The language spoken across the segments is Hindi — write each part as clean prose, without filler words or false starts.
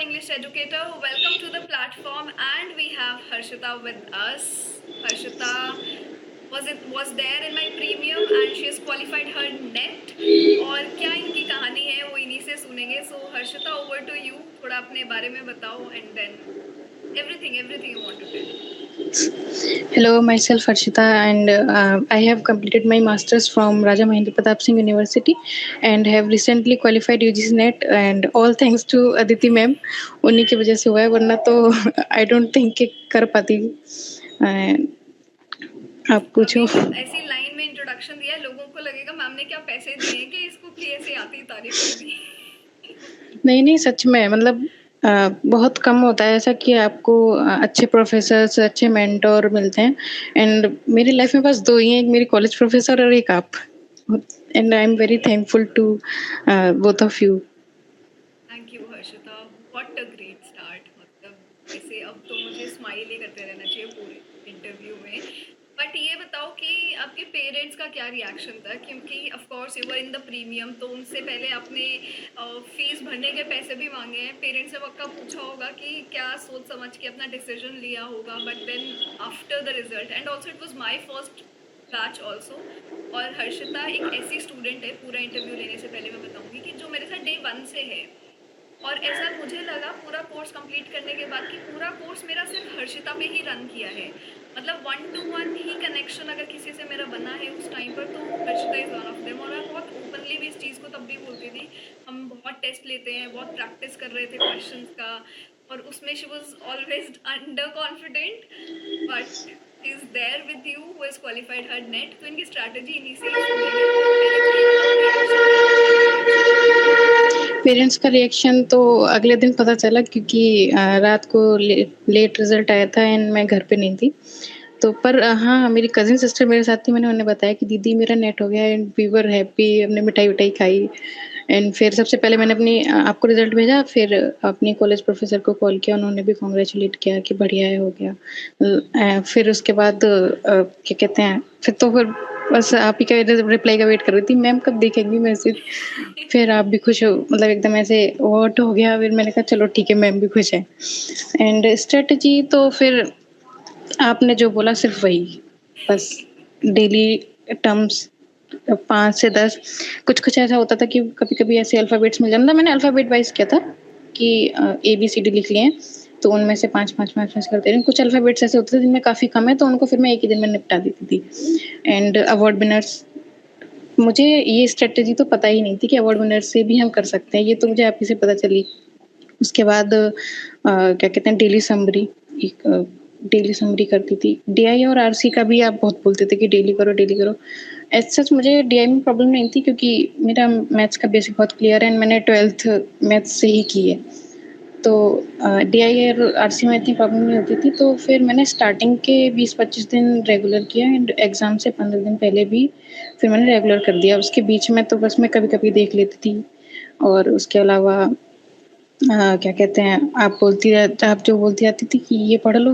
English educator. Welcome to the platform, and we have Harshita with us. Harshita was there in my premium, and she has qualified her net. और क्या इनकी कहानी है वो इन्हीं से सुनेंगे. So Harshita, over to you. थोड़ा अपने बारे में बताओ, and then everything you want to tell. Hello, myself Harshita, and I have completed my masters from Raja Mahendra Pratap Singh University and have recently qualified UGC NET, and all thanks to Aditi ma'am. उन्हीं की वजह से हुआ है, वरना तो I don't think कि कर पाती. आप पूछो. ऐसी लाइन में इंट्रोडक्शन दिया है, लोगों को लगेगा मैम ने क्या पैसे दिए कि इसको ऐसे आती तारीफ कर दी. नहीं सच में, मतलब बहुत कम होता है ऐसा कि आपको अच्छे प्रोफेसर्स, अच्छे मेंटोर मिलते हैं. एंड मेरी लाइफ में बस 2 ही हैं, एक मेरी कॉलेज प्रोफेसर और एक आप. And I am very thankful to both of you. Thank you Harshita, what a great start. मतलब ऐसे अब तो मुझे स्माइल ही करते रहना चाहिए पूरे इंटरव्यू में. बट ये बताओ कि आपके पेरेंट्स का क्या रिएक्शन था, क्योंकि of course you were in the premium, तो उनसे पहले आपने फीस भरने के पैसे भी मांगे हैं. पेरेंट्स से पक्का पूछा होगा कि क्या सोच समझ के अपना डिसीजन लिया होगा. But then after the result, and also it was my first batch also. और हर्षिता एक ऐसी स्टूडेंट है, पूरा इंटरव्यू लेने से पहले मैं बताऊंगी कि जो मेरे साथ डे 1 से है. और ऐसा मुझे लगा पूरा कोर्स कंप्लीट करने के बाद कि पूरा कोर्स मेरा सिर्फ हर्षिता पे ही रन किया है. मतलब 1-to-1 ही कनेक्शन अगर किसी से मेरा बना है उस टाइम पर, तो Harshita is one of them. और मैं बहुत ओपनली भी इस चीज़ को तब भी बोलती थी. हम बहुत टेस्ट लेते हैं, बहुत प्रैक्टिस कर रहे थे क्वेश्चंस का, और उसमें she was always under confident. But is there with you who has qualified her NET. तो इनकी स्ट्रैटेजी इन्हीं से पेरेंट्स का रिएक्शन तो अगले दिन पता चला, क्योंकि रात को लेट रिजल्ट आया था एंड मैं घर पे नहीं थी. तो पर हाँ, मेरी कजिन सिस्टर मेरे साथ थी. मैंने उन्हें बताया कि दीदी मेरा नेट हो गया एंड वी वर हैप्पी. हमने मिठाई खाई. एंड फिर सबसे पहले मैंने आपको रिजल्ट भेजा, फिर अपनी कॉलेज प्रोफेसर को कॉल किया. उन्होंने भी कॉन्ग्रेचुलेट किया कि बढ़िया है, हो गया. फिर उसके बाद क्या कहते हैं, फिर बस आप ही का रिप्लाई का वेट कर रही थी, मैम कब देखेंगी मैसेज. फिर आप भी खुश हो, मतलब एकदम ऐसे वॉट हो गया. फिर मैंने कहा चलो ठीक है, मैम भी खुश है. एंड स्ट्रेटजी तो फिर आपने जो बोला सिर्फ वही, बस डेली टर्म्स 5 से 10. कुछ ऐसा होता था कि कभी ऐसे अल्फाबेट्स मिल जाता. मैंने अल्फाबेट वाइज किया था कि ABCD लिख लिए हैं, तो उनमें से 5 करते रहे. कुछ अल्फाबेट्स ऐसे होते थे जिनमें काफ़ी कम है, तो उनको फिर मैं एक ही दिन में निपटा देती थी. एंड अवार्ड विनर्स, मुझे ये स्ट्रेटजी तो पता ही नहीं थी कि अवार्ड विनर्स से भी हम कर सकते हैं. ये तो मुझे आप ही से पता चली. उसके बाद क्या कहते हैं, डेली समरी करती थी. DI और RC का भी आप बहुत बोलते थे कि डेली करो. सच मुझे DI में प्रॉब्लम नहीं थी, क्योंकि मेरा मैथ्स का बेसिक बहुत क्लियर है एंड मैंने 12th मैथ्स से ही की है. तो DI और RC में इतनी प्रॉब्लम नहीं होती थी. तो फिर मैंने स्टार्टिंग के 20-25 दिन रेगुलर किया एंड एग्ज़ाम से 15 दिन पहले भी फिर मैंने रेगुलर कर दिया. उसके बीच में तो बस मैं कभी देख लेती थी. और उसके अलावा क्या कहते हैं, आप जो बोलती जाती थी कि ये पढ़ लो,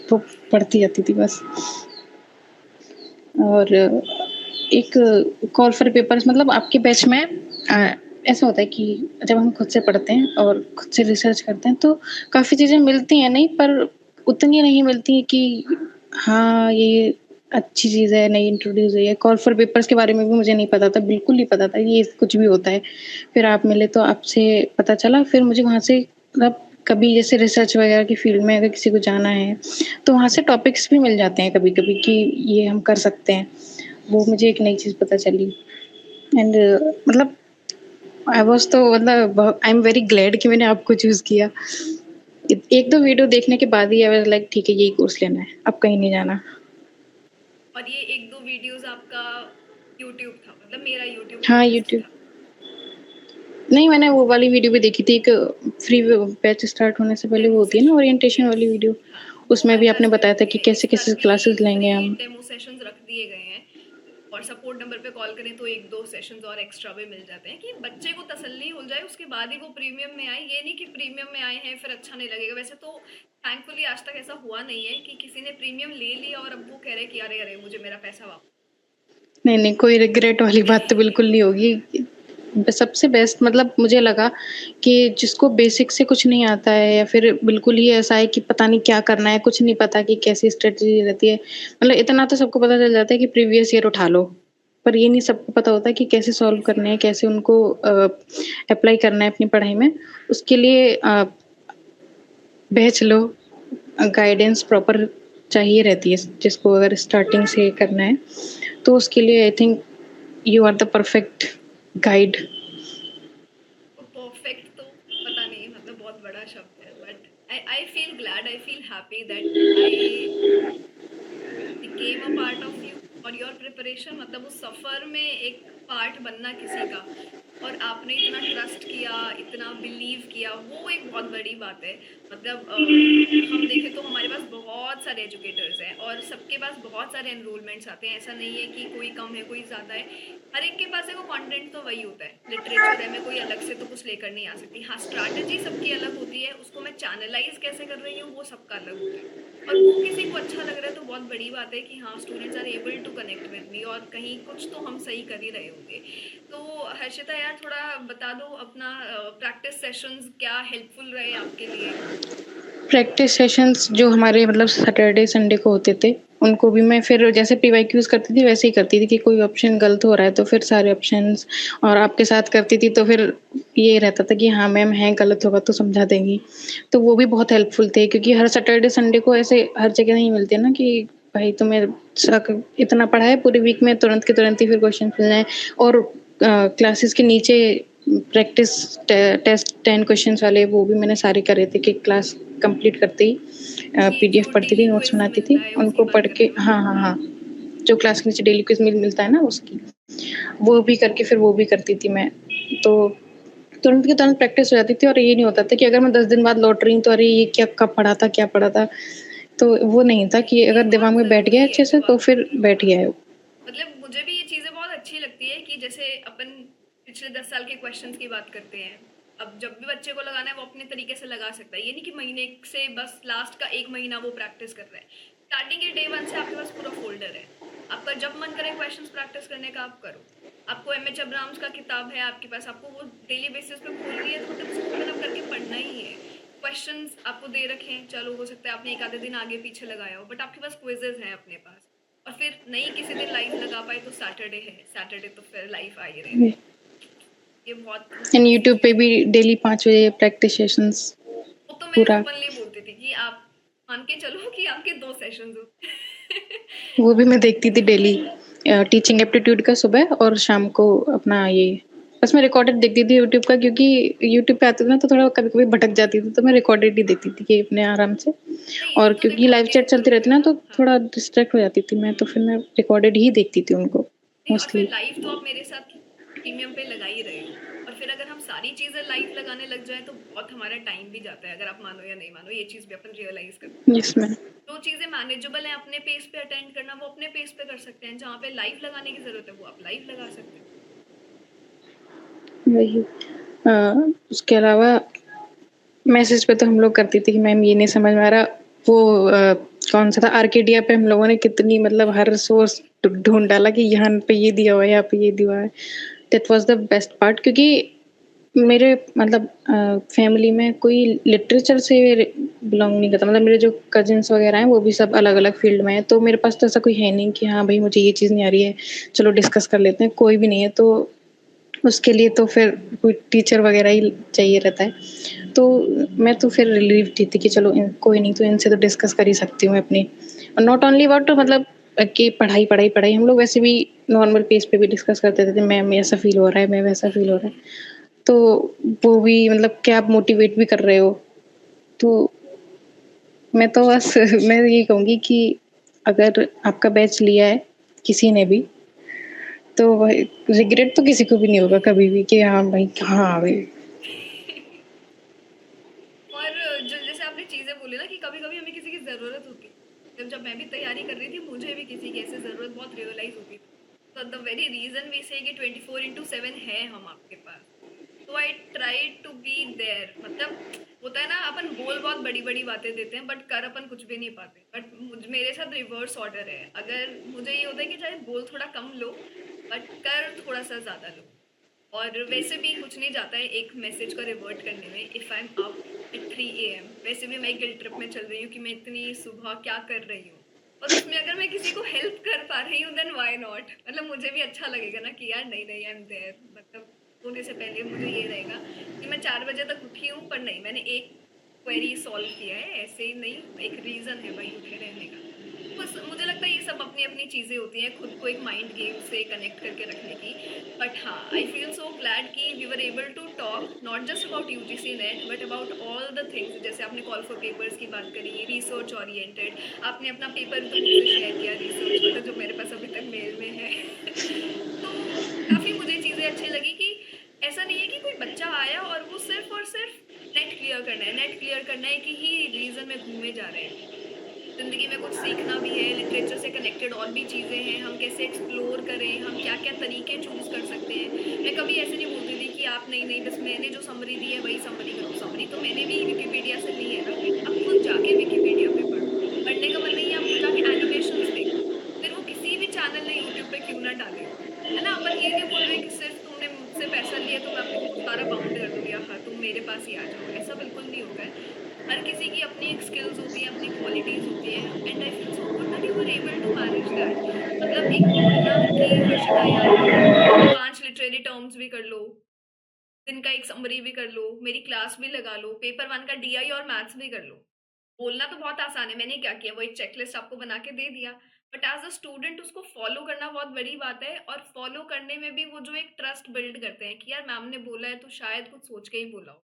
तो पढ़ती जाती थी बस. और एक कॉल फॉर पेपर्स, मतलब आपके बैच में ऐसा होता है कि जब हम खुद से पढ़ते हैं और खुद से रिसर्च करते हैं तो काफ़ी चीज़ें मिलती हैं, नहीं पर उतनी नहीं मिलती हैं कि हाँ ये अच्छी चीज़ है, नई इंट्रोड्यूस हुई है. कॉल फॉर पेपर्स के बारे में भी मुझे नहीं पता था, बिल्कुल नहीं पता था ये कुछ भी होता है. फिर आप मिले तो आपसे पता चला. फिर मुझे वहाँ से, मतलब कभी जैसे रिसर्च वगैरह की फील्ड में अगर किसी को जाना है तो वहाँ से टॉपिक्स भी मिल जाते हैं कभी कि ये हम कर सकते हैं. वो मुझे एक नई चीज़ पता चली. एंड मतलब आई एम वेरी ग्लैड कि मैंने आपको चूज़ किया. 1-2 वीडियो देखने के बाद ही आई वाज लाइक ठीक है, यही कोर्स लेना है, अब कहीं नहीं जाना. और ये 1-2 वीडियोस आपका YouTube था, मतलब मेरा YouTube. हाँ, YouTube. नहीं, मैंने वो वाली वीडियो भी देखी थी, एक फ्री बैच स्टार्ट होने से पहले वो होती है ना, ओरिएंटेशन वाली वीडियो. उसमें भी आपने बताया था कि कैसे क्लासेस लेंगे हम. डेमो सेशंस रख दिए गए हैं, और सपोर्ट नंबर पे कॉल करें तो 1-2 सेशंस और एक्स्ट्रा भी मिल जाते हैं कि बच्चे को तसल्ली हो जाए, उसके बाद ही वो प्रीमियम में आए. ये नहीं कि प्रीमियम में आए हैं फिर अच्छा नहीं लगेगा. वैसे तो थैंकफुली आज तक ऐसा हुआ नहीं है कि किसी ने प्रीमियम ले लिया और अब वो कह रहे कि अरे मुझे मेरा पैसा वापस. नहीं, कोई रिग्रेट वाली बात तो बिल्कुल नहीं होगी. सबसे बेस्ट मतलब मुझे लगा कि जिसको बेसिक से कुछ नहीं आता है या फिर बिल्कुल ही ऐसा है कि पता नहीं क्या करना है, कुछ नहीं पता कि कैसी स्ट्रेटजी रहती है। मतलब इतना तो सबको पता चल जाता है कि प्रीवियस ईयर उठा लो, पर ये नहीं सबको पता होता कि कैसे सॉल्व यस, करने यस। हैं, कैसे उनको अप्लाई करना है अपनी पढ़ाई में। उसके लिए बैच लो, गाइडेंस प्रॉपर चाहिए रहती है जिसको अगर स्टार्टिंग से करना है, तो उसके लिए I think you are the perfect guide. तो परफेक्ट तो पता नहीं, मतलब बहुत बड़ा शब्द है, but I feel glad, I feel happy that I became a part of you और योर प्रिपरेशन, मतलब उस सफ़र में एक पार्ट बनना किसी का, और आपने इतना ट्रस्ट किया, इतना बिलीव किया, वो एक बहुत बड़ी बात है। मतलब हम देखें तो हमारे पास बहुत सारे एजुकेटर्स हैं और सबके पास बहुत सारे एनरोलमेंट्स आते हैं, ऐसा नहीं है कि कोई कम है कोई ज़्यादा है। हर एक के पास है वो कंटेंट तो वही होता है, लिटरेचर है, मैं कोई अलग से तो कुछ लेकर नहीं आ सकती। हाँ, स्ट्रैटेजी सबकी अलग होती है, उसको मैं चैनलाइज कैसे कर रही हूँ वो सबका अलग होता है, और वो किसी को अच्छा लग रहा है तो बहुत बड़ी बात है कि हाँ, students are able to connect with me और कहीं कुछ तो हम सही कर ही रहे होंगे। तो हर्षिता यार, थोड़ा बता दो अपना प्रैक्टिस सेशंस क्या हेल्पफुल रहे आपके लिए? प्रैक्टिस सेशंस जो हमारे मतलब सैटरडे संडे को होते थे, उनको भी मैं फिर जैसे प्री-वाईक्यूज़ करती थी वैसे ही करती थी कि कोई ऑप्शन गलत हो रहा है तो फिर सारे ऑप्शंस और आपके साथ करती थी तो फिर ये रहता था कि हाँ मैम हैं, गलत होगा तो समझा देंगी। तो वो भी बहुत हेल्पफुल थे क्योंकि हर सैटरडे संडे को ऐसे हर जगह नहीं मिलते ना कि भाई तुम्हें इतना पढ़ा है पूरे वीक में तुरंत के तुरंत ही फिर क्वेश्चन मिल जाएँ और क्लासेस के नीचे प्रैक्टिस टेस्ट 10 क्वेश्चंस वाले वो भी मैंने सारे करे थे कि क्लास कंप्लीट करते ही ये पीडीएफ जो पढ़ती थी, डेली नोट्स क्विज बनाती थी, मिलता है उसकी उनको बात पढ़ कर के रहे हो? हाँ, हाँ, हाँ, जो क्लास के नीचे डेली क्विज मिलता है ना उसकी, वो भी करके फिर वो भी करती थी मैं। तो तुरंत की तुरंत प्रैक्टिस हो जाती थी और ये नहीं होता था कि अगर मैं 10 दिन बाद लौट रही हूँ तो अरे ये क्या कब पढ़ा था, क्या पढ़ा था? तो वो नहीं था कि ये अगर दिमाग बहुत में बैठ गया ज़रूरी है अच्छे जो से तो आप कर फिर रहे हो। बैठ गया है वो। मतलब मुझे भी ये चीज़ें बहुत अच्छी लगती है कि जैसे अपन पिछले 10 साल के क्वेश्चंस की बात करते हैं, अब जब भी बच्चे को लगाना है वो अपने तरीके से लगा सकता है, ये नहीं कि महीने से बस लास्ट का 1 महीना वो प्रैक्टिस कर रहा है। स्टार्टिंग के डे 1 से आपके पास पूरा फोल्डर है, आपका जब मन करे क्वेश्चंस प्रैक्टिस करने का आप करो। आपको एम एच अब्राहम्स का किताब है आपके पास, आपको वो डेली बेसिस पे खोलनी है तो मतलब उसको ओपन अप करके पढ़ना ही है। क्वेश्चंस आपको दे रखे हैं, चलो हो सकता है आपने एक आधे दिन आगे पीछे लगाया हो, बट आपके पास क्विजेज हैं अपने पास। और फिर नहीं किसी दिन लाइव लगा पाए तो सैटरडे है, सैटरडे तो फिर लाइव आ ही रहे हैं। ये बहुत एंड अच्छी यूट्यूब पे चीज़ है। भी डेली 5 बजे प्रैक्टिस सेशंस वो तो मैं पूरा। ओपनली बोलती थी कि आप मान के चलो कि आपके 2 सेशंस हो। वो भी मैं देखती थी डेली टीचिंग एप्टीट्यूड का सुबह और शाम को अपना ये बस मैं रिकॉर्डेड देखती थी यूट्यूब का क्योंकि यूट्यूब पे आते थे ना तो थोड़ा कभी-कभी भटक जाती थी तो मैं रिकॉर्डेड ही देखती थी कि अपने आराम से नहीं, वो और तो क्योंकि देखो लाइव अपनी चैट चलती ज़रूरत रहती है ना ना। तो हाँ। थोड़ा डिस्ट्रैक्ट हो जाती थी मैं तो फिर मैं रिकॉर्डेड ही देखती थी उनको नहीं, और फिर मोस्टली। लाइव तो आप मेरे साथ प्रीमियम पे लगा ही रहे हो, और फिर अगर हम सारी चीज़ें लाइव लगाने लग जाए तो बहुत हमारा टाइम भी जाता है, अगर आप मानो या नहीं मानो, ये चीज़ भी अपन रियलाइज़ करते हैं। Yes ma'am. जो चीज़ें मैनेजेबल हैं अपने पेस पे अटेंड करना वो अपने पेस पे कर सकते हैं, जहाँ पे लाइव लगाने की ज़रूरत है वो आप लाइव लगा सकते हैं। वही उसके अलावा मैसेज पे तो हम लोग करती थी कि मैम ये नहीं समझ में आ रहा। वो कौन सा था आर्केडिया पे हम लोगों ने कितनी मतलब हर सोर्स ढूंढ डाला कि यहाँ पे ये दिया हुआ है, यहाँ पे ये दिया हुआ है। That was the best part क्योंकि मेरे मतलब फैमिली में कोई लिटरेचर से बिलोंग नहीं करता। मतलब मेरे जो कज़िन्स वगैरह हैं वो भी सब अलग-अलग फ़ील्ड में हैं। तो मेरे पास तो ऐसा कोई है नहीं कि हाँ भाई मुझे ये चीज़ नहीं आ रही है, चलो डिस्कस कर लेते हैं, कोई भी नहीं है। तो उसके लिए तो फिर कोई टीचर वगैरह ही चाहिए रहता है। तो मैं तो फिर रिलीव्ड थी कि चलो कोई नहीं तो इनसे तो डिस्कस कर ही सकती हूँ मैं अपनी और नॉट ओनली अबाउट मतलब कि पढ़ाई पढ़ाई पढ़ाई हम लोग वैसे भी नॉर्मल पेज पे भी डिस्कस करते थे मैम ऐसा फील हो रहा है मैं वैसा फील हो रहा है तो वो भी मतलब क्या आप मोटिवेट भी कर रहे हो तो मैं तो बस मैं ये कहूँगी कि अगर आपका बैच लिया है किसी ने भी तो रिग्रेट तो किसी को भी नहीं होगा कभी भी कि हाँ भाई हाँ भाई। और जो जैसे आपने चीज़ें बोली ना कि कभी-कभी हमें किसी की ज़रूरत होती है। जब जब मैं भी तैयारी कर रही थी, मुझे भी किसी की ऐसे ज़रूरत बहुत रियलाइज़ होती थी। तो द वेरी रीज़न वी से कि 24/7 है हम आपके पास। तो I try to be there, मतलब होता है ना, अपन बोल बहुत बड़ी-बड़ी बातें देते हैं बट कर अपन कुछ भी नहीं पाते। बट मेरे साथ रिवर्स ऑर्डर है। अगर मुझे ये होता है कि चाहे बोल थोड़ा कम लो, बट कर थोड़ा-सा ज़्यादा लो। और वैसे भी कुछ नहीं जाता है एक मैसेज को रिवर्ट करने में, if I am up at 3 AM। वैसे भी मैं एक गिल्ट ट्रिप में चल रही हूँ कि मैं इतनी सुबह क्या कर रही हूँ, और उसमें अगर मैं किसी को हेल्प कर पा रही हूँ देन व्हाई नॉट। मतलब मुझे भी अच्छा लगेगा ना कि यार नहीं नहीं आई एम देयर, मतलब सोने से पहले मुझे ये रहेगा कि मैं 4 बजे तक उठी हूँ, पर नहीं, मैंने एक क्वेरी सॉल्व किया है, ऐसे ही नहीं, एक रीज़न है भाई उठे रहने का। बस मुझे लगता है ये सब अपनी अपनी चीज़ें होती हैं, खुद को एक माइंड गेम से कनेक्ट करके रखने की। बट हाँ, आई फील सो ग्लैड कि we were able to talk not just about UGC NET but about all the things. जैसे आपने कॉल फॉर पेपर्स की बात करी, रिसर्च ओरिएंटेड, आपने अपना पेपर तो मुझसे शेयर किया रिसर्च वाला जो मेरे पास अभी तक मेल में है। तो काफ़ी मुझे चीज़ें अच्छी लगी कि ऐसा नहीं है कि कोई बच्चा आया और सिर्फ नेट क्लियर करना है, नेट क्लियर करना है कि ही रीज़न में घूमे जा रहे हैं। ज़िंदगी में कुछ सीखना भी है, लिटरेचर से कनेक्टेड और भी चीज़ें हैं, हम कैसे एक्सप्लोर करें, हम क्या-क्या तरीके चूज़ कर सकते हैं। मैं कभी ऐसे नहीं बोलती थी कि आप नहीं-नहीं बस मैंने जो समरी दी है वही समरी करो। समरी तो मैंने भी विकिपीडिया से ली है ना, आप खुद जाके विकिपीडिया पे पढ़ो। पढ़ने का मन नहीं है, आप खुद जाके एनिमेशंस देखो, फिर वो किसी भी चैनल ने यूट्यूब पे क्यों ना डाले हो। है ना? अपन ये नहीं बोल रहे कि सिर्फ़ तुमने मुझसे पैसा लिया तो मैं आपको सारा बाउंड कर दूँगी, हाँ, तुम मेरे पास ही आ जाओ, ऐसा बिल्कुल नहीं होता है। हर किसी की अपनी एक स्किल्स होती हैं, अपनी क्वालिटीज़ होती हैं, and I feel so good that you were able to manage that. मतलब एक बोलना कि हर्षिता यार 5 लिटरेरी टर्म्स भी कर लो, दिन का एक समरी भी कर लो, मेरी क्लास भी लगा लो, पेपर 1 का डीआई और मैथ्स भी कर लो। बोलना तो बहुत आसान है, मैंने क्या किया, वो एक चेकलिस्ट आपको बना के दे दिया। बट एज़ अ स्टूडेंट उसको फ़ॉलो करना बहुत बड़ी बात है, और फ़ॉलो करने में भी वो जो एक ट्रस्ट बिल्ड करते हैं कि यार मैम ने बोला है तो शायद कुछ सोच के ही बोला हो।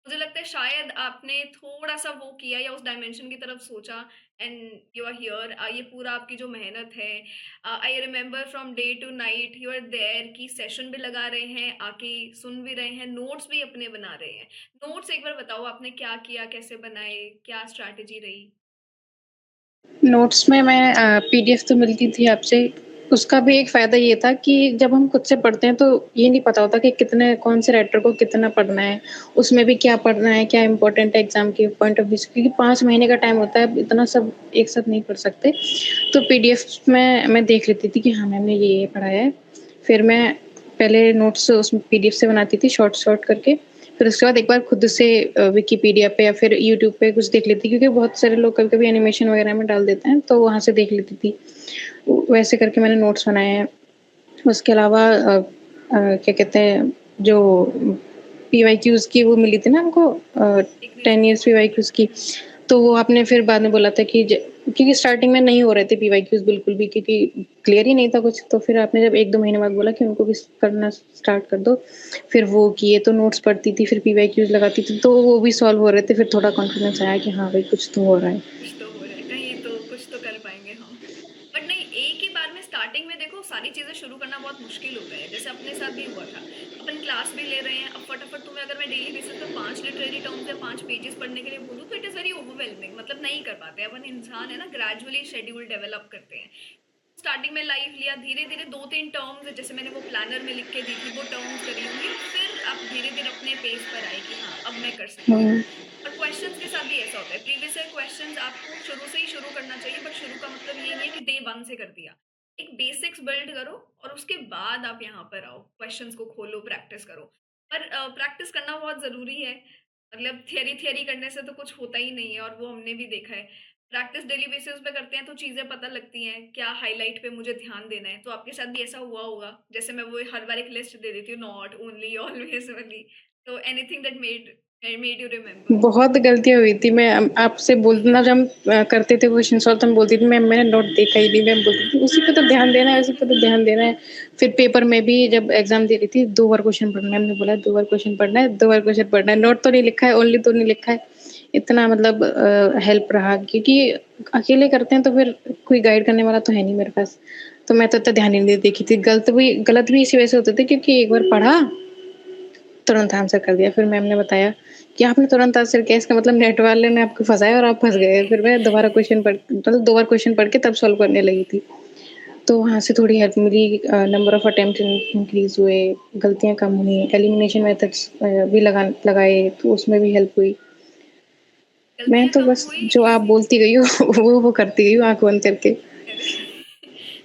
मुझे लगता है शायद आपने थोड़ा-सा वो किया या उस डायमेंशन की तरफ सोचा, एंड यू आर हियर। ये पूरा आपकी जो मेहनत है, I remember from day to night you are there, कि सेशन भी लगा रहे हैं, आके सुन भी रहे हैं, नोट्स भी अपने बना रहे हैं। नोट्स एक बार बताओ आपने क्या किया, कैसे बनाए, क्या स्ट्रैटेजी रही? नोट्स में मैं पीडीएफ तो मिलती थी आपसे, उसका भी एक फ़ायदा ये था कि जब हम खुद से पढ़ते हैं तो ये नहीं पता होता कि कितने कौन से राइटर को कितना पढ़ना है, उसमें भी क्या पढ़ना है, क्या इम्पोर्टेंट है एग्ज़ाम के पॉइंट ऑफ व्यू से, क्योंकि 5 महीने का टाइम होता है, इतना सब एक साथ नहीं पढ़ सकते। तो पीडीएफ में मैं देख लेती थी कि हाँ, मैम ने ये पढ़ाया है। फिर मैं पहले नोट्स उसमें पीडीएफ से बनाती थी शॉर्ट-शॉर्ट करके, फिर उसके बाद एक बार खुद से विकिपीडिया पे या फिर यूट्यूब पे कुछ देख लेती, क्योंकि बहुत सारे लोग कभी-कभी एनिमेशन वगैरह में डाल देते हैं, तो वहाँ से देख लेती थी। वैसे करके मैंने नोट्स बनाए हैं। उसके अलावा क्या कहते हैं, जो पीवाईक्यूज़ की वो मिली थी ना हमको, इग्निशन 10 इयर्स कोड की। पीवाईक्यूज़ की, तो वो आपने फिर बाद में बोला था कि क्योंकि स्टार्टिंग में नहीं हो रहे थे पीवाईक्यूज़ बिल्कुल भी, क्योंकि क्लियर ही नहीं था कुछ, तो फिर आपने जब 1-2 महीने बाद बोला कि उनको भी करना स्टार्ट कर दो, फिर वो किए, तो नोट्स पढ़ती थी, फिर पीवाईक्यूज़ लगाती थी, तो वो भी सॉल्व हो रहे थे, फिर थोड़ा कॉन्फिडेंस आया कि हाँ भाई कुछ तो हो रहा है। कुछ तो हो रहा है, कहीं तो कुछ तो कर पाएँगे हम। बट नहीं, एक ही बार में स्टार्टिंग में देखो सारी चीज़ें शुरू करना बहुत मुश्किल होता है, जैसे अपने साथ भी हुआ था। अपन क्लास भी ले रहे हैं, अब फटाफट तुम्हें अगर मैं डेली बेसिस पे 5 लिटरेरी टर्म्स या 5 पेजेस पढ़ने के लिए बोलूँ तो इट इज़ वेरी ओवरवेलमिंग, मतलब नहीं कर पाते। अपन इंसान है ना, ग्रेजुअली शेड्यूल डेवलप करते हैं। स्टार्टिंग में लाइव लिया, धीरे-धीरे 2-3 टर्म्स जैसे मैंने वो प्लानर में लिख के दी थी, वो टर्म्स करी होंगी, फिर आप धीरे-धीरे अपने पेस पर आए कि हाँ, अब मैं कर सकती हूँ। हुँ। और क्वेश्चंस के साथ भी ऐसा होता है, प्रीवियस ईयर क्वेश्चंस आपको शुरू से ही शुरू करना चाहिए, बट शुरू का मतलब ये नहीं है कि डे 1 से कर दिया। एक बेसिक्स बिल्ड करो और उसके बाद आप यहाँ पर आओ, क्वेश्चंस को खोलो, प्रैक्टिस करो। पर प्रैक्टिस करना बहुत ज़रूरी है, मतलब थियरी थियरी करने से तो कुछ होता ही नहीं है, और वो हमने भी देखा है। प्रैक्टिस डेली बेसिस पे करते हैं तो चीज़ें पता लगती हैं, क्या हाइलाइट पे मुझे ध्यान देना है। तो आपके साथ भी ऐसा हुआ होगा, जैसे मैं वो हर बार एक लिस्ट दे देती हूँ, नॉट, ओनली, ऑलवेज़ वाली। तो anything that made you remember? बहुत गलतियाँ हुई थी। मैं आपसे बोलना जब हम करते थे क्वेश्चन सॉल्व, तो मैं बोलती थी मैम मैंने नोट देखा ही नहीं। मैम बोलती थी उसी पे तो ध्यान देना है, उसी पे तो ध्यान देना है। फिर पेपर में भी जब एग्ज़ाम दे रही थी 2 बार क्वेश्चन पढ़ना है। मैम ने बोला 2 बार क्वेश्चन पढ़ना है, 2 बार क्वेश्चन पढ़ना है। नोट तो नहीं लिखा है, ओनली तो नहीं लिखा है। इतना मतलब हेल्प रहा, क्योंकि अकेले करते हैं तो फिर कोई गाइड करने वाला तो है नहीं मेरे पास। तो मैं तो इतना ध्यान ही नहीं देखी थी। गलत भी इसी वजह से होते थे, क्योंकि एक बार पढ़ा तुरंत आंसर कर दिया। फिर मैम ने बताया कि आपने तुरंत आंसर किया, इसका मतलब नेट वाले ने आपको फँसाया और आप फँस गए। फिर मैं दोबारा क्वेश्चन पढ़ मतलब 2 बार क्वेश्चन पढ़ के तब सॉल्व करने लगी थी। तो वहाँ से थोड़ी हेल्प मिली, नंबर ऑफ अटेम्प्ट इंक्रीज़ हुए, गलतियाँ कम हुई, एलिमिनेशन मेथड्स भी लगाए, तो उसमें भी हेल्प हुई। मैं गलतियाँ तो कम बस हुई जो आप इसी। बोलती गई हो वो करती गई हूँ आँख बंद करके। अरे!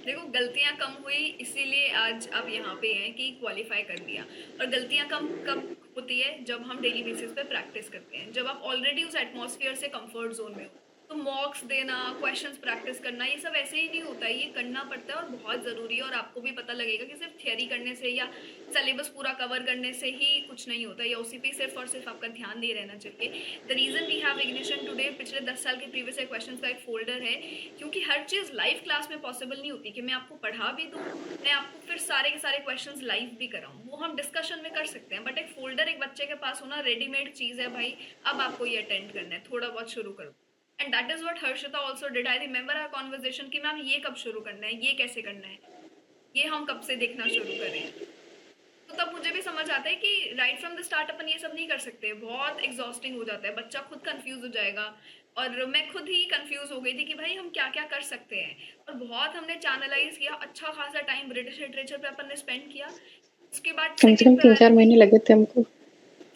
देखो, गलतियाँ कम हुई, इसीलिए आज आप यहाँ पे हैं कि क्वालिफाई कर लिया। और गलतियाँ कम कब होती है? जब हम डेली बेसिस पे प्रैक्टिस करते हैं, जब आप ऑलरेडी उस एटमॉस्फेयर से कंफर्ट जोन में हो। तो मॉक्स देना, क्वेश्चंस प्रैक्टिस करना, ये सब ऐसे ही नहीं होता है, ये करना पड़ता है और बहुत ज़रूरी है। और आपको भी पता लगेगा कि सिर्फ थियरी करने से या सिलेबस पूरा कवर करने से ही कुछ नहीं होता, या उसी पे सिर्फ और सिर्फ आपका ध्यान नहीं रहना चाहिए। The reason we have ignition today, पिछले 10 साल के प्रीवियस ईयर क्वेश्चंस का एक फोल्डर है, क्योंकि हर चीज़ लाइव क्लास में पॉसिबल नहीं होती कि मैं आपको पढ़ा भी दूँ, मैं आपको फिर सारे के सारे क्वेश्चंस लाइव भी कराऊँ। वो हम डिस्कशन में कर सकते हैं, बट एक फोल्डर एक बच्चे के पास होना रेडीमेड चीज़ है भाई, अब आपको ये अटेंड करना है, थोड़ा बहुत शुरू करो। And that is what Harshita also did. I remember our conversation कि मैम ये कब शुरू करना है, ये कैसे करना है, ये हम कब से देखना शुरू करें। तो तब मुझे भी समझ आता है कि राइट फ्रॉम द स्टार्ट अपन ये सब नहीं कर सकते, बहुत एग्जॉस्टिंग हो जाता है, बच्चा खुद कंफ्यूज हो जाएगा। और मैं खुद ही कंफ्यूज हो गई थी कि भाई हम क्या क्या कर सकते हैं। और बहुत हमने चैनलाइज किया, अच्छा खासा टाइम ब्रिटिश लिटरेचर पे अपन ने स्पेंड किया। उसके बाद कम से कम 3-4 महीने लगे थे हमको।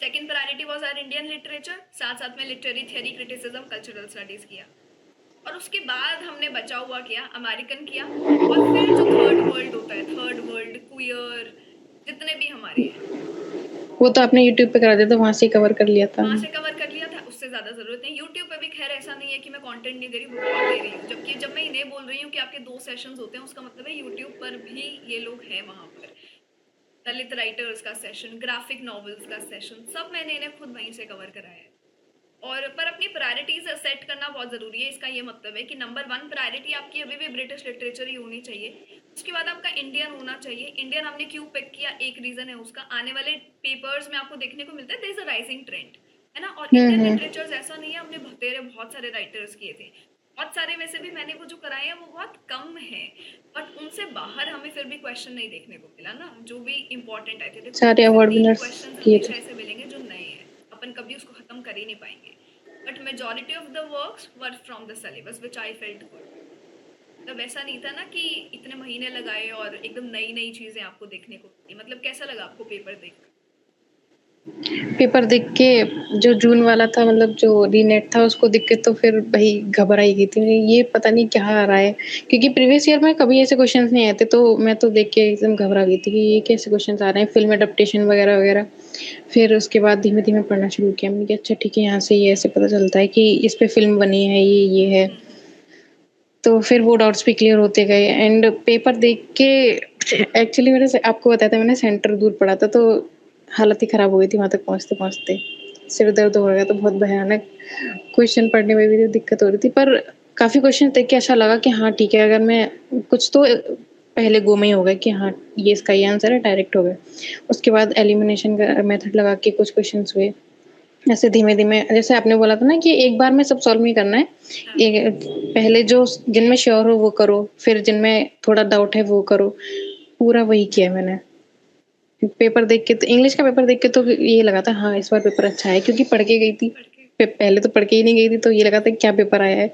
Second priority was our Indian literature, साथ साथ में literary theory, criticism, cultural studies किया। और उसके बाद हमने बचा हुआ किया अमेरिकन किया। और फिर जो थर्ड वर्ल्ड होता है, थर्ड वर्ल्ड, क्वियर, जितने भी हमारे हैं, वो तो आपने यूट्यूब पे करा दिया था, वहाँ से कवर कर लिया था। वहाँ से कवर कर लिया था, उससे ज़्यादा ज़रूरत नहीं। यूट्यूब पे भी खैर ऐसा नहीं है कि मैं कंटेंट नहीं दे रही, बहुत दे रही हूँ। जबकि जब मैं इन्हें बोल रही हूँ कि आपके 2 सेशंस होते हैं, उसका मतलब है यूट्यूब पर भी ये लोग हैं वहाँ पर। दलित राइटर्स का सेशन, ग्राफिक नॉवेल्स का सेशन, सब मैंने इन्हें खुद वहीं से कवर कराया है। और पर अपनी प्रायोरिटीज सेट करना बहुत ज़रूरी है। इसका ये मतलब है कि नंबर 1 प्रायोरिटी आपकी अभी भी ब्रिटिश लिटरेचर ही होनी चाहिए। उसके बाद आपका इंडियन होना चाहिए। इंडियन हमने क्यों पिक किया, एक रीज़न है उसका, आने वाले पेपर्स में आपको देखने को मिलता है there is a rising trend, है ना। और इंडियन लिटरेचर्स ऐसा नहीं है, हमने बतेरे बहुत सारे राइटर्स किए थे, बहुत सारे में से भी मैंने वो जो कराए हैं वो बहुत कम है, बट उनसे बाहर हमें फिर भी क्वेश्चन नहीं देखने को मिला ना, जो भी इम्पोर्टेंट आए थे। देखो, सारे अवार्ड विनर्स क्वेश्चन किए हमेशा थे। ऐसे मिलेंगे जो नए हैं, अपन कभी उसको खत्म कर ही नहीं पाएंगे। But majority of the works were from the syllabus which I felt good. तब ऐसा नहीं था ना कि इतने महीने लगाए और एकदम नई नई चीजें आपको देखने को मिली। मतलब कैसा लगा आपको पेपर देखकर? पेपर देख के, जो जून वाला था, मतलब जो रीनेट था, उसको देख के तो फिर भाई घबरा ही गई थी मैं, ये पता नहीं क्या आ रहा है, क्योंकि प्रीवियस ईयर में कभी ऐसे क्वेश्चंस नहीं आए थे, तो मैं तो देख के एकदम घबरा गई थी कि ये कैसे क्वेश्चंस आ रहे हैं, फिल्म अडेप्टेशन वगैरह वगैरह। फिर उसके बाद धीमे धीमे पढ़ना शुरू किया, मैंने कहा अच्छा ठीक है, यहाँ से ये ऐसे पता चलता है कि इस पे फिल्म बनी है, ये है। तो फिर वो डाउट्स भी क्लियर होते गए, एंड पेपर देख के एक्चुअली मैंने आपको बताया था, मैंने सेंटर दूर पढ़ा था, तो हालत ही खराब हो गई थी वहाँ तक पहुँचते पहुँचते, सिर दर्द हो गया, तो बहुत भयानक क्वेश्चन पढ़ने में भी दिक्कत हो रही थी। पर काफ़ी क्वेश्चन देख के ऐसा लगा कि हाँ ठीक है, अगर मैं कुछ तो पहले गो में ही हो गया कि हाँ ये इसका ये आंसर है, डायरेक्ट हो गया। उसके बाद एलिमिनेशन का मेथड लगा के कुछ क्वेश्चन हुए, ऐसे धीमे-धीमे, जैसे आपने बोला था ना कि एक बार में सब सॉल्व नहीं करना है। एक पहले जो जिनमें श्योर हो वो करो, फिर जिनमें थोड़ा डाउट है वो करो। पूरा वही किया मैंने। पेपर देख के तो, इंग्लिश का पेपर देख के तो ये लगा था हाँ, इस बार पेपर अच्छा है, क्योंकि पढ़ के गई थी। पहले तो पढ़ के ही नहीं गई थी, तो ये लगा था क्या पेपर आया है।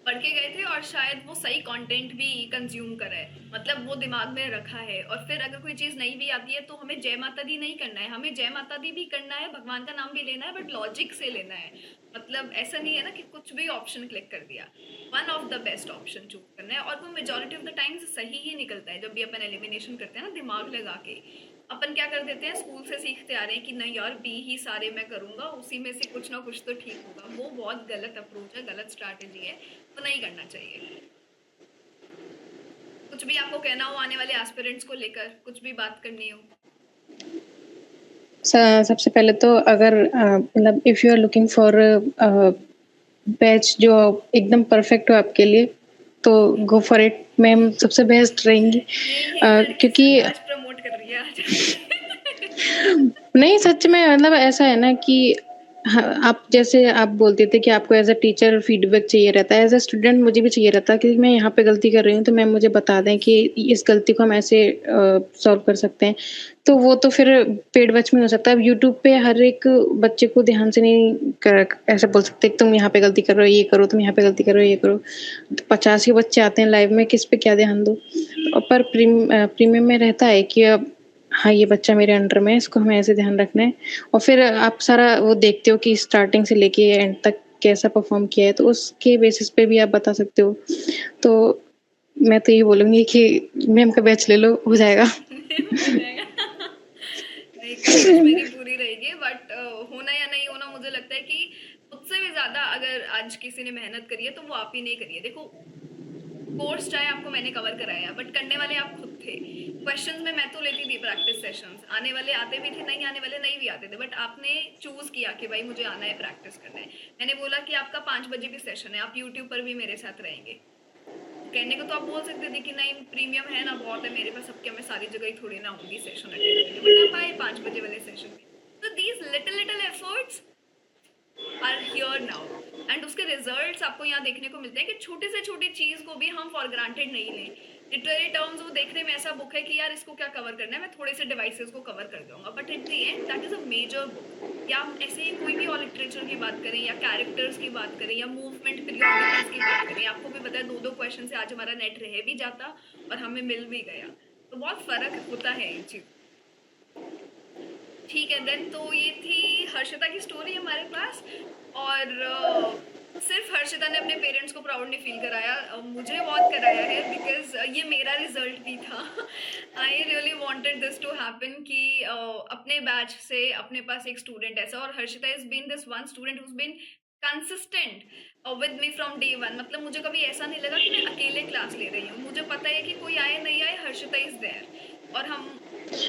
पढ़ के गए थे और शायद वो सही कंटेंट भी कंज्यूम करा है, मतलब वो दिमाग में रखा है। और फिर अगर कोई चीज़ नहीं भी आती है तो हमें जय माता दी नहीं करना है, हमें जय माता दी भी करना है, भगवान का नाम भी लेना है, बट लॉजिक से लेना है। मतलब ऐसा नहीं है ना कि कुछ भी ऑप्शन क्लिक कर दिया, one of the best option choose करना है। और वो मेजोरिटी ऑफ द टाइम्स सही ही निकलता है। जब भी अपन एलिमिनेशन करते हैं ना दिमाग लगा के, अपन क्या कर देते हैं, स्कूल से सीखते आ रहे हैं कि नहीं यार बी ही सारे मैं करूंगा, उसी में से कुछ ना कुछ तो ठीक होगा। वो बहुत गलत अप्रोच है, गलत स्ट्रैटेजी है, तो नहीं करना चाहिए। कुछ भी आपको कहना हो आने वाले एस्पिरेंट्स को लेकर, कुछ भी बात करनी हो? सबसे पहले तो अगर मतलब if you are looking for batch जो एकदम परफेक्ट हो आपके लिए, तो गो फॉर इट। मैम सबसे बेस्ट रहेंगी, ये लड़की क्योंकि सिर्फ आज प्रमोट कर रही है आज। नहीं, सच में मतलब ऐसा है ना कि हाँ, आप जैसे आप बोलते थे कि आपको एज अ टीचर फीडबैक चाहिए रहता है, एज अ स्टूडेंट मुझे भी चाहिए रहता है कि मैं यहाँ पे गलती कर रही हूँ, तो मैम मुझे बता दें कि इस गलती को हम ऐसे सॉल्व कर सकते हैं। तो वो तो फिर पेड बैच में हो सकता है। अब यूट्यूब पे हर एक बच्चे को ध्यान से नहीं ऐसे बोल सकते तुम यहाँ पे गलती कर रहे हो, ये करो, तुम यहाँ पे गलती कर रहे हो, ये करो। 50 ही बच्चे आते हैं लाइव में, किस पे क्या ध्यान दो। पर प्रीमियम में रहता है कि अब हाँ, ये बच्चा मेरे अंडर में है, इसको हमें ऐसे ध्यान रखना है। और फिर आप सारा वो देखते हो कि स्टार्टिंग से लेके एंड तक कैसा परफॉर्म किया है, तो उसके बेसिस पे भी आप बता सकते हो। तो मैं तो ये बोलूँगी कि मैम का बैच ले लो, हो जाएगा। हो जाएगा। नहीं, कोशिश मेरी पूरी रहेगी, बट होना या नहीं होना मुझे लगता है कि मुझसे भी ज़्यादा अगर आज किसी ने मेहनत करी है तो वो आप ही ने करी है। देखो, कोर्स चाहे आपको मैंने कवर कराया, बट करने वाले आप खुद थे। क्वेश्चंस में मैं तो लेती थी प्रैक्टिस सेशंस, आने वाले आते भी थे, नहीं आने वाले नहीं भी आते थे, बट आपने चूज किया कि भाई मुझे आना है, प्रैक्टिस करना है। मैंने बोला कि आपका 5 बजे भी सेशन है, आप यूट्यूब पर भी मेरे साथ रहेंगे। कहने को तो आप बोल सकते थे कि नहीं प्रीमियम है ना, बहुत है मेरे पास, सबके मैं सारी जगह ही थोड़ी ना आऊंगी सेशन अटेंड करने, बट आप आए 5 बजे वाले सेशन में। तो these little little efforts are here now, and उसके रिजल्ट्स आपको यहाँ देखने को मिलते हैं कि छोटी से छोटी चीज को भी हम फॉर ग्रांटेड नहीं लें। लिटरेरी टर्म्स वो देखने में ऐसा बुक है कि यार इसको क्या कवर करना है, मैं थोड़े से डिवाइसेस को कवर कर दूंगा, but at the end that is a major book. या हम ऐसे ही कोई भी और लिटरेचर की बात करें, या कैरेक्टर्स की बात करें, या मूवमेंट पीरियोडिकल्स की बात करें, आपको भी पता है 2-2 क्वेश्चन से आज हमारा नेट रह भी जाता और हमें मिल भी गया। तो बहुत फर्क होता है इन चीज। ठीक है देन, तो ये थी हर्षिता की स्टोरी हमारे पास। और सिर्फ हर्षिता ने अपने पेरेंट्स को प्राउड नहीं फील कराया, मुझे बहुत कराया है, बिकॉज ये मेरा रिजल्ट भी था। I really wanted this to happen कि अपने बैच से अपने पास एक स्टूडेंट ऐसा, और Harshita is been this one student who's been consistent with me from day one. मतलब मुझे कभी ऐसा नहीं लगा कि मैं अकेले क्लास ले रही हूँ, मुझे पता है कि कोई आए नहीं आए, हर्षिता इज देयर। और हम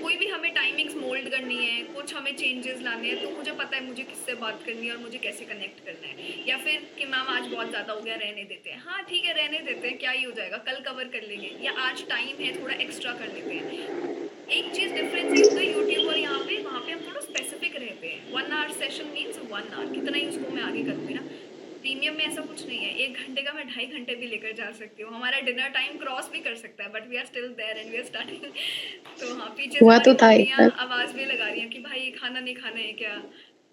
कोई भी हमें टाइमिंग्स मोल्ड करनी है, कुछ हमें चेंजेस लाने हैं, तो मुझे पता है मुझे किससे बात करनी है और मुझे कैसे कनेक्ट करना है। या फिर कि मैम आज बहुत ज़्यादा हो गया, रहने देते हैं, हाँ ठीक है रहने देते हैं, क्या ही हो जाएगा, कल कवर कर लेंगे, या आज टाइम है थोड़ा एक्स्ट्रा कर लेते हैं। एक चीज़ डिफरेंस ये होता है यूट्यूब और यहाँ पे, वहाँ पे हम थोड़ा स्पेसिफिक रहते हैं। 1 आवर सेशन मीन्स 1 आवर, कितना ही उसको मैं आगे करूँगी ना। प्रीमियम में ऐसा कुछ नहीं है, 1 घंटे का मैं 2.5 घंटे भी लेकर जा सकती हूँ, हमारा डिनर टाइम क्रॉस भी कर सकता है, but we are still there and we are starting. तो हाँ, पीछे से हुआ हमारी तो था एक मम्मियाँ बार। आवाज़ भी लगा रही हैं कि भाई खाना नहीं खाना है क्या,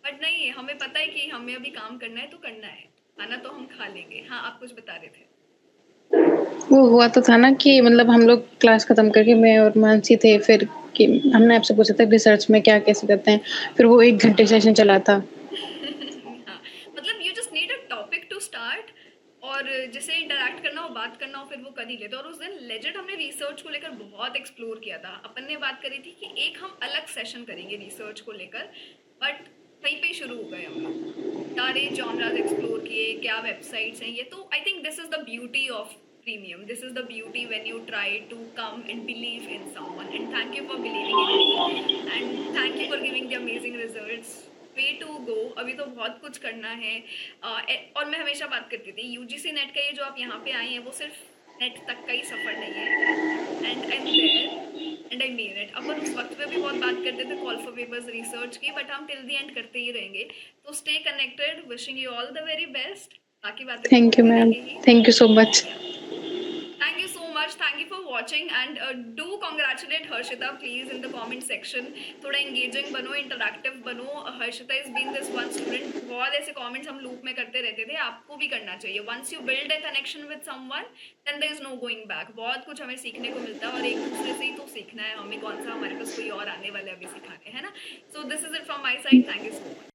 बट नहीं, हमें पता है कि हमें अभी काम करना है तो करना है, खाना तो हम खा लेंगे। हाँ, आप कुछ बता रहे थे। वो हुआ तो था ना कि मतलब हम लोग क्लास खत्म करके मैं और मानसी थे, फिर कि हमने आपसे पूछा था रिसर्च में क्या कैसे करते हैं, फिर वो 1 घंटे सेशन चला था। हाँ, मतलब you just need a topic to start, और जिसे इंटरैक्ट करना हो, बात करना हो, फिर वो कर ही लेते। और उस दिन लेजेंड हमने रिसर्च को लेकर बहुत एक्सप्लोर किया था। अपन ने बात करी थी कि एक हम अलग सेशन करेंगे रिसर्च को लेकर, बट वहीं पे ही शुरू हो गए हम लोग। सारे जॉनरास एक्सप्लोर किए, क्या वेबसाइट्स हैं ये। तो I think this is the beauty of premium, this is the beauty when you try to come and believe in someone, and thank you for believing in me, and thank you for giving the amazing results. Way to go, अभी तो बहुत कुछ करना है। और मैं हमेशा बात करती थी यूजीसी नेट का, ये जो आप यहाँ पे आए हैं वो सिर्फ नेट तक का ही सफ़र नहीं है, and I am there and I mean it. अपन उस वक्त पे भी बहुत बात करते थे कॉल फॉर पेपर्स रिसर्च की, बट हम टिल दी एंड करते ही रहेंगे। तो stay connected, wishing you all the very best. बाकी बातें तो थैंक यू होती मैम, रहेंगी ही। Thank you so much. Yeah. Thank you so much. Thank you for watching, and do congratulate Harshita please in the comment section. थोड़ा engaging बनो, interactive बनो। Harshita has been this one student, बहुत ऐसे comments हम loop में करते रहते थे, आपको भी करना चाहिए। Once you build a connection with someone, then there is no going back. बहुत कुछ हमें सीखने को मिलता है, और एक दूसरे से ही तो सीखना है हमें, कौन सा हमारे पास कोई और आने वाला है अभी सिखाने, है ना। So this is it from my side. Thank you so much.